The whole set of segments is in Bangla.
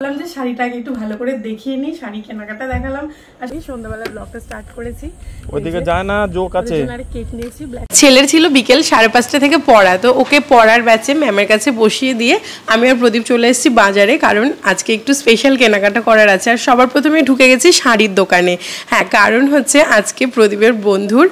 বললাম যে শাড়িটাকে একটু ভালো করে দেখিয়ে নিই, শাড়ি কেনাকাটা দেখালাম। আর এই সন্ধ্যাবেলা ব্লগটা স্টার্ট করেছি। ওইদিকে যায় না জোক আছে। কেক নিয়েছি। ছেলের ছিল বিকেল 5:30 থেকে পড়া, তো ওকে পড়ার ব্যাচে ম্যামের কাছে বসিয়ে দিয়ে আমি আর প্রদীপ চলে এসেছি বাজারে, কারণ আজকে একটু স্পেশাল কেনাকাটা করার আছে। আর সবার প্রথমে ঢুকে গেছি শাড়ির দোকানে। হ্যাঁ, কারণ হচ্ছে আজকে প্রদীপের বন্ধুর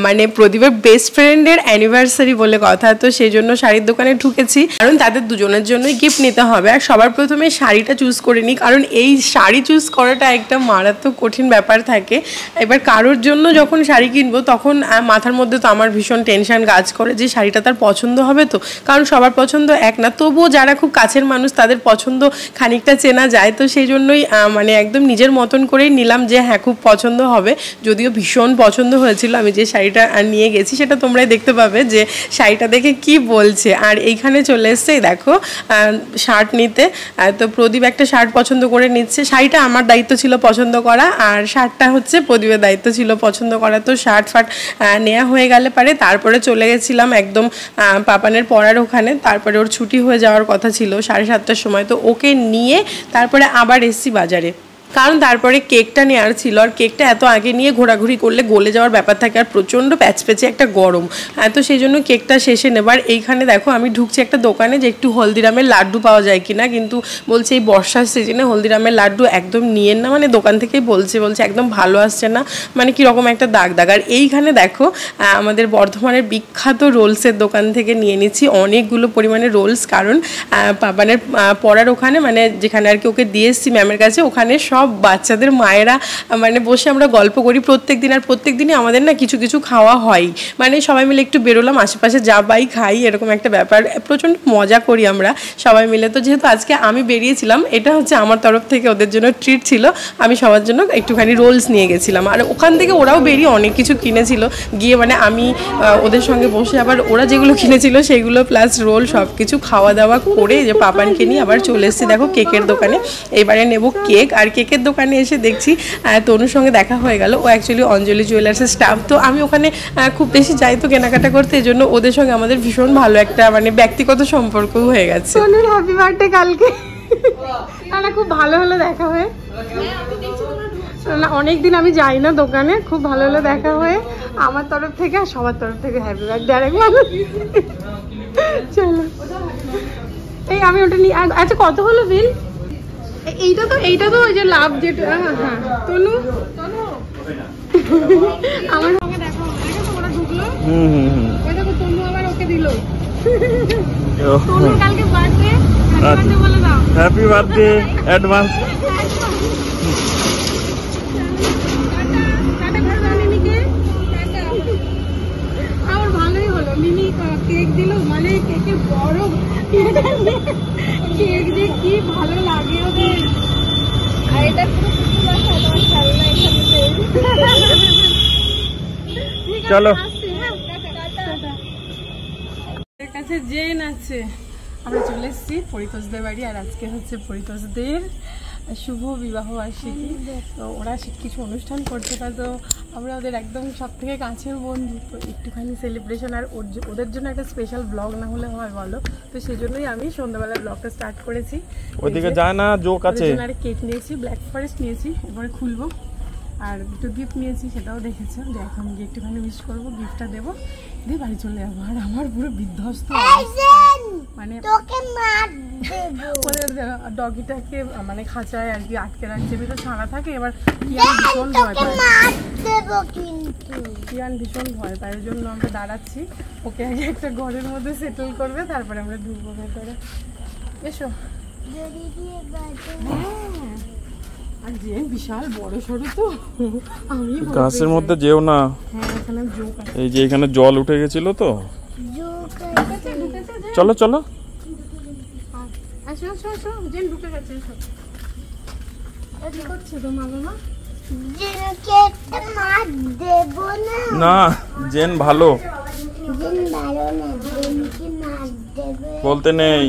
মানে প্রদীপের বেস্ট ফ্রেন্ডের অ্যানিভার্সারি বলে কথা, তো সেই জন্য শাড়ির দোকানে ঢুকেছি, কারণ তাদের দুজনের জন্যই গিফট নিতে হবে। আর সবার প্রথমে শাড়িটা চুজ করে নিই, কারণ এই শাড়ি চুজ করাটা একটা মারাত্মক কঠিন ব্যাপার থাকে। এবার কারোর জন্য যখন শাড়ি কিনবো তখন মাথার মধ্যে তো আমার ভীষণ টেনশন কাজ করে যে শাড়িটা তার পছন্দ হবে তো, কারণ সবার পছন্দ এক না, তবুও যারা খুব কাছের মানুষ তাদের পছন্দ খানিকটা চেনা যায়। তো সেই জন্যই মানে একদম নিজের মতন করেই নিলাম যে হ্যাঁ খুব পছন্দ হবে। যদিও ভীষণ পছন্দ হয়েছিল, আমি যে শাড়িটা নিয়ে গেছি সেটা তোমরাই দেখতে পাবে যে শাড়িটা দেখে কি বলছে। আর এইখানে চলে এসছে দেখো শার্ট নিতে, তো প্রদীপ একটা শার্ট পছন্দ করে নিচ্ছে। শাড়িটা আমার দায়িত্ব ছিল পছন্দ করা, আর শার্টটা হচ্ছে প্রদীপের দায়িত্ব ছিল পছন্দ করা। তো শার্ট ফাট নেওয়া হয়ে গেলে পারে তারপরে চলে গেছিলাম একদম পাপানের পড়ার ওখানে। তারপরে ওর ছুটি হয়ে যাওয়ার কথা ছিল 7:30টার সময়, তো ওকে নিয়ে তারপরে আবার এসছি বাজারে, কারণ তারপরে কেকটা নেওয়ার ছিল। আর কেকটা এত আগে নিয়ে ঘোরাঘুরি করলে গলে যাওয়ার ব্যাপার থাকে, আর প্রচণ্ড প্যাচপ্যাচে একটা গরম, তো সেই জন্য কেকটা শেষে নেবার। এইখানে দেখো আমি ঢুকছি একটা দোকানে যে একটু হলদিরামের লাড্ডু পাওয়া যায় কিনা, কিন্তু বলছে এই বর্ষার সিজনে হলদিরামের লাড্ডু একদম নিয়েন না, মানে দোকান থেকেই বলছে একদম ভালো আসছে না, মানে কীরকম একটা দাগ দাগ। আর এইখানে দেখো আমাদের বর্ধমানের বিখ্যাত রোলসের দোকান থেকে নিয়ে নিচ্ছি অনেকগুলো পরিমাণে রোলস, কারণ পাপানের পড়ার ওখানে মানে যেখানে আর কি ওকে দিয়ে এসছি ম্যামের কাছে, ওখানে সব বাচ্চাদের মায়েরা মানে বসে আমরা গল্প করি প্রত্যেক দিন। আর প্রত্যেক দিনই আমাদের না কিছু কিছু খাওয়া হয়, মানে সবাই মিলে একটু বেরোলাম, আশেপাশে যা পাই খাই, এরকম একটা ব্যাপার। প্রচণ্ড মজা করি আমরা সবাই মিলে। তো যেহেতু আজকে আমি বেরিয়েছিলাম, এটা হচ্ছে আমার তরফ থেকে ওদের জন্য ট্রিট ছিল, আমি সবার জন্য একটুখানি রোলস নিয়ে গেছিলাম। আর ওখান থেকে ওরাও বেরিয়ে অনেক কিছু কিনেছিল, গিয়ে মানে আমি ওদের সঙ্গে বসে আবার ওরা যেগুলো কিনেছিল সেগুলো প্লাস রোল সব কিছু খাওয়া দাওয়া করে যে পাপানকে নিয়ে আবার চলে এসেছি দেখো কেকের দোকানে। এবারে নেব কেক। আর কেকের দোকানে এসে দেখছি তনুর সঙ্গে দেখা হয়ে গেল, ও অ্যাকচুয়ালি অঞ্জলি জুয়েলার্সের স্টাফ। তো আমি ওখানে খুব বেশি যাই তো কেনাকাটা করতে, এই জন্য ওদের সঙ্গে আমাদের ভীষণ ভালো একটা মানে ব্যক্তিগত সম্পর্কও হয়ে গেছে। তনুর হ্যাপি বার্থডে কালকে, না খুব ভালো হলো দেখা হয়ে, না অনেকদিন আমি যাই না দোকানে, খুব ভালো হলো দেখা হয়ে আমার তরফ থেকে আর সবার তরফ থেকে হ্যাপি বার্থডে আরেকবার। চলো এই আমি ওটা নিয়ে, আচ্ছা কত হলো বিল? এইটা তো ওই যে লাভ যেটা, হ্যাঁ তনু আমার সঙ্গে দেখা ওরা ঢুকলো, ওই দেখো তনু আবার ওকে দিল। তনু কালকে বার্থডে, হ্যাপি বার্থডে বলে দাও। Happy birthday advance. আমার ভালোই হলো, মিনি কেক দিল, মানে কেকে বড় কেক দিয়ে কি ভালো লাগে ওদের। আর এটা চলো এর কাছে জেন আছে। আমরা চলে এসেছি পরিতোষদের বাড়ি, আর আজকে হচ্ছে পরিতোষদের শুভ বিবাহ বার্ষিকী। তো ওরা কিছু অনুষ্ঠান করছে, তা তো আমরা ওদের একদম সব থেকে কাছের বন্ধু, তো একটুখানি সেলিব্রেশন আর ওদের জন্য একটা স্পেশাল ব্লগ না হলে হয় বলো। তো সেই জন্যই আমি সন্ধ্যাবেলা ব্লগটা স্টার্ট করেছি। ওইদিকে যায় না জোক আছে। কেক নিয়েছি, ব্ল্যাক ফরেস্ট নিয়েছি, এবারে খুলবো। আর দুটো গিফট নিয়েছি, সেটাও দেখেছো যে এখন গিয়ে একটুখানি উইশ করবো, গিফটটা দেবো, দিয়ে বাড়ি চলে যাবো। আর আমার পুরো বিধ্বস্ত মানে ওদের ডগিটাকে মানে খাঁচায় আর কি আটকে রাখছে, ভিতরে ছাড়া থাকে। এবার ভীষণ ভয় পায়, কিয়ান ভীষণ ভয় পায়, ওই জন্য আমরা দাঁড়াচ্ছি, ওকে আগে একটা ঘরের মধ্যে সেটেল করবে, তারপরে আমরা ঢুকবো ভেতরে। এসো। আর যে বিশাল বড় সরু, তো আমি গাছের মধ্যে যেও না। হ্যাঁ এখানে জোক আছে, এই যে এখানে জল উঠে গেছিল তো। চলো চলো আসো আসো আসো, জেন ঢুকে গেছে। কি করছে তো মা বাবা? না জেন ভালো বলতে নেই।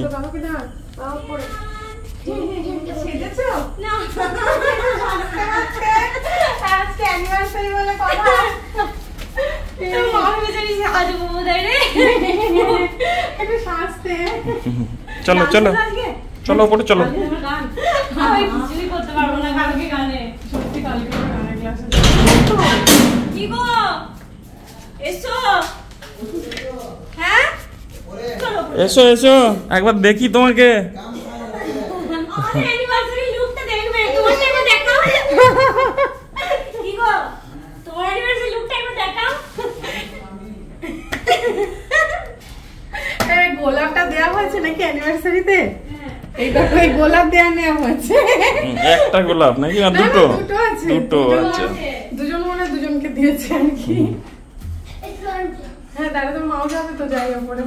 চলো চলো চলো উপরে চলো। এসো এসো একবার দেখি তোমাকে। গোলাপটা দেওয়া হয়েছে নাকি অ্যানিভার্সারিতে? এই দেখো এই গোলাপ দেওয়া নেওয়া হয়েছে। একটা গোলাপ নাকি না দুটো? দুটো আছে। দুটো আচ্ছা। দুজন মনে দুজনকে দিয়েছে আর কি। হ্যাঁ দাঁড়া তো মাও যাবে তো যাই ওপরে।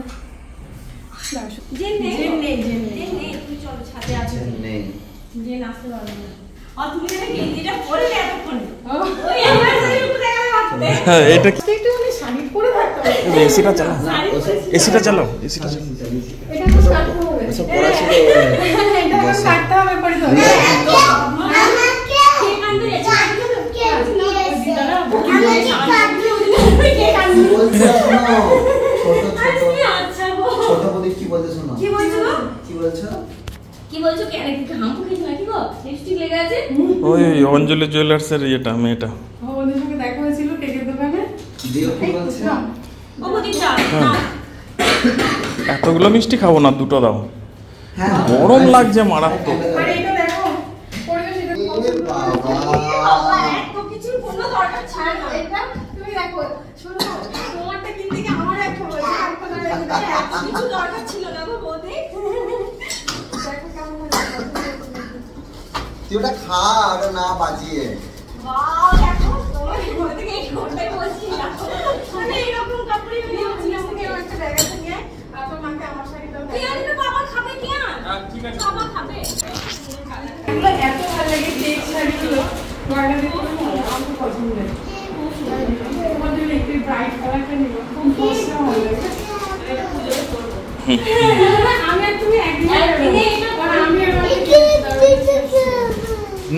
এসিটা চালাও, এসিটা চালাও, এসিটা চালাও। ওই অঞ্জলি জুয়েলার্সের ইয়েটা মেয়েটা ওদের সঙ্গে দেখা হয়েছিল কেকের দোকানে। এতগুলো মিষ্টি খাবো না, দুটো দাও। গরম লাগছে মারাত্মক। তুই ওটা খা, ওটা না বাজিয়ে। এত ভালো লাগে কেক শাড়িগুলো, আমার পছন্দের। একটু ব্রাইট কালারটা নিব, খুব ভালো লাগে। আমি আর তুমি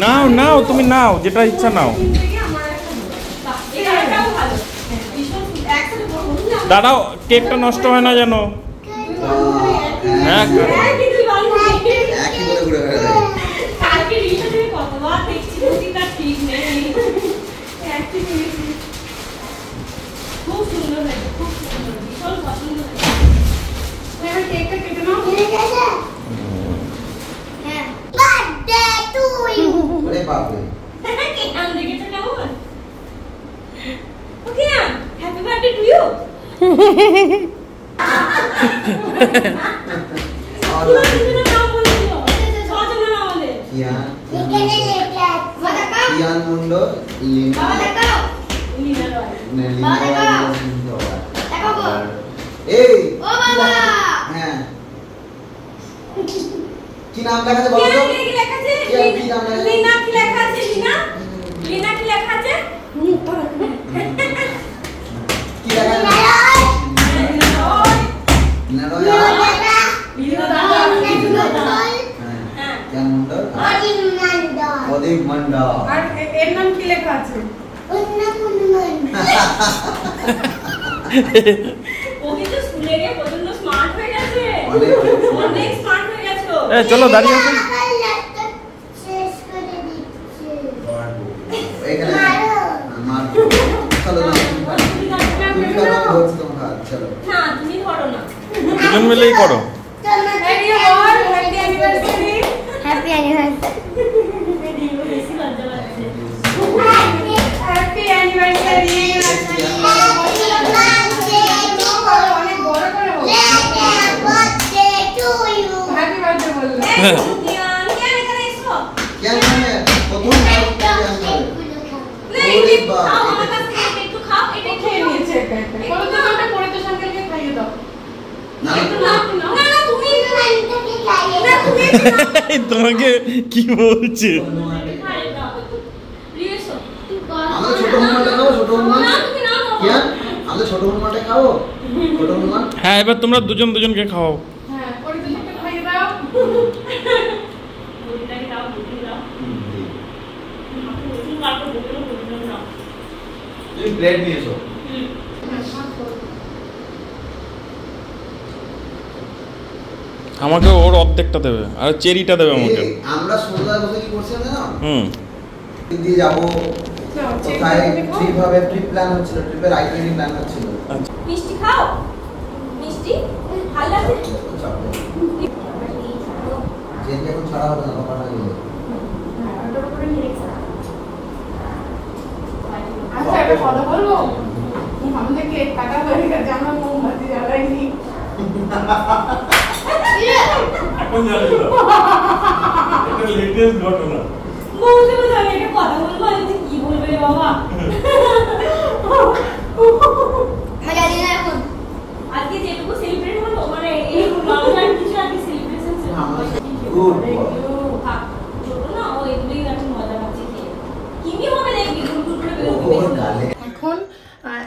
নাও নাও, তুমি নাও যেটা ইচ্ছা নাও। দাঁড়াও, কেকটা নষ্ট হয় না যেন। হ্যাঁ কি নাম লেখা আছে বলো তো? কি লেখা আছে? লীনা কি লেখা আছে? লীনা লীনা কি লেখা আছে? কি লেখা আছে? অদীপ মন্ডল। আর এর নাম কি লেখা আছে? চলো দাঁড়িয়ে আছো। দুজন মিলেই করো। তোমাকে কি বলছে? হ্যাঁ এবার তোমরা দুজন দুজনকে খাও। প্লেট নিয়ে এসো। আমাকে ওর অর্ধেকটা দেবে আর চেরিটা দেবে আমাকে। আমরা সন্ধ্যায় বসে কি করছিলাম জানো? দিয়ে যাবো কোথায়, ঠিকভাবে ট্রিপ প্ল্যান হচ্ছিল, ট্রিপের আইটিনারি প্ল্যান হচ্ছিল। মিষ্টি খাও, মিষ্টি ভালো আছে যে এখন ছাড়া হবে না বাবা গেলে আচ্ছা একটা কথা বলবো আমাদের কেক কাটা হয়ে গেছে আমরা মোমবাতি জ্বালাইনি এখন জানো এটা লেটেস্ট ঘটনা বলতে বলতে আমি একটা কথা বলবো আমি কি বলবে রে বাবা আমি জানি না এখন আজকে যেটুকু সেলিব্রেট হলো মানে এই লকডাউন কিছু আজকে সেলিব্রেশন গুড ছোট না ও এগুলোই এখন মজা পাচ্ছে কিমি হবে দেখবি গুড়গুড় করে বেরোবে এখন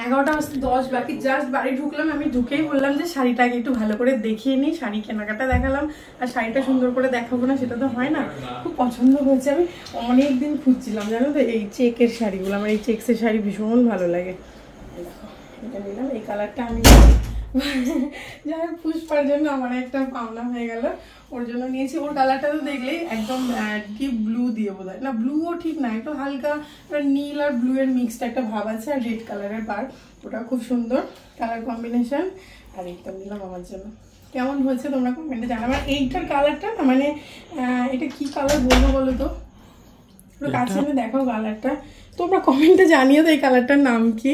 11:10 বাকি জাস্ট বাড়ি ঢুকলাম আমি ঢুকেই বললাম যে শাড়িটাকে একটু ভালো করে দেখিয়ে নিই শাড়ি কেনাকাটা দেখালাম আর শাড়িটা সুন্দর করে দেখাবো না সেটা তো হয় না খুব পছন্দ হয়েছে আমি অনেকদিন খুঁজছিলাম জানো তো এই চেকের শাড়িগুলো আমার এই চেক্সের শাড়ি ভীষণ ভালো লাগে দেখো এটা নিলাম এই কালারটা আমি যাই হোক পুষ্পার জন্য আমার একটা পাওনা হয়ে গেল ওর জন্য নিয়েছি ওর কালারটা তো দেখলেই একদম ডিপ ব্লু দিয়ে বোধ হয় না ব্লুও ঠিক না একটু হালকা নীল আর ব্লু এর মিক্সড একটা ভাব আছে আর রেড কালারের পার ওটা খুব সুন্দর কালার কম্বিনেশন আর এইটা নিলাম আমার জন্য কেমন হয়েছে তোমরা কমেন্টে জানাবে আর এইটার কালারটা না মানে এটা কি কালার বলবো বলো তো একটু কাছে এনে দেখো কালারটা তোমরা কমেন্টে জানিও তো এই কালারটার নাম কি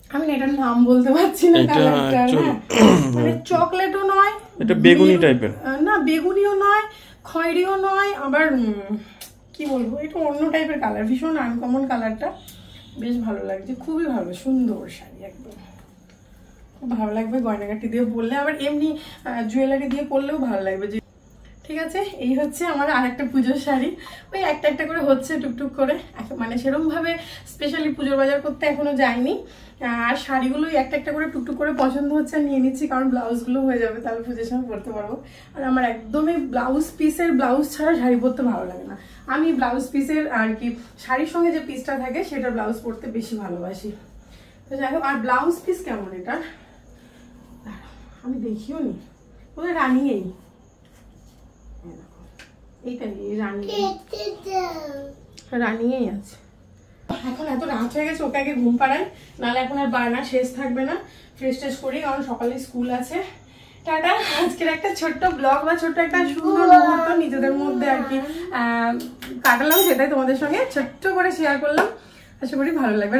আমি এটার নাম বলতে পারছি না কালারটা মানে চকলেটও নয় এটা বেগুনি টাইপের না বেগুনিও নয় খয়েরিও নয় আবার কি বলবো এটা অন্য টাইপের কালার ভীষণ আনকমন কালারটা বেশ ভালো লাগছে খুবই ভালো সুন্দর শাড়ি একদম খুব ভালো লাগবে গয়নাগাটি দিয়ে পরলে আবার এমনি জুয়েলারি দিয়ে পরলেও ভালো লাগবে যে ঠিক আছে এই হচ্ছে আমার আরেকটা পুজোর শাড়ি ওই একটা একটা করে হচ্ছে টুকটুক করে মানে সেরকম ভাবে স্পেশালি পুজোর বাজার করতে এখনো যাইনি আর শাড়িগুলো একটা একটা করে টুকটুক করে পছন্দ হচ্ছে নিয়ে নিচ্ছি কারণ ব্লাউজগুলো হয়ে যাবে তাহলে পুজোর সময় পরতে পারবো আর আমার একদমই ব্লাউজ ছাড়া শাড়ি পরতে ভালো লাগে না আমি ব্লাউজ পিসের আর কি শাড়ির সঙ্গে যে পিসটা থাকে সেটা ব্লাউজ পরতে বেশি ভালোবাসি তো যাই হোক আর ব্লাউজ পিস কেমন এটা আমি দেখিও নি ওদের রানিয়েই এইটা রানিয়েই আছে এখন এত রাত হয়ে গেছে ওকে আগে ঘুম পাড়ায় নাহলে এখন আর বায়না শেষ থাকবে না ফ্রেশ ট্রেশ করি কারণ সকালে স্কুল আছে টাটা আজকের একটা ছোট্ট ব্লগ বা ছোট্ট একটা সুন্দর মুহূর্ত নিজেদের মধ্যে আর কি কাটালাম সেটাই তোমাদের সঙ্গে ছোট্ট করে শেয়ার করলাম আশা করি ভালো লাগবে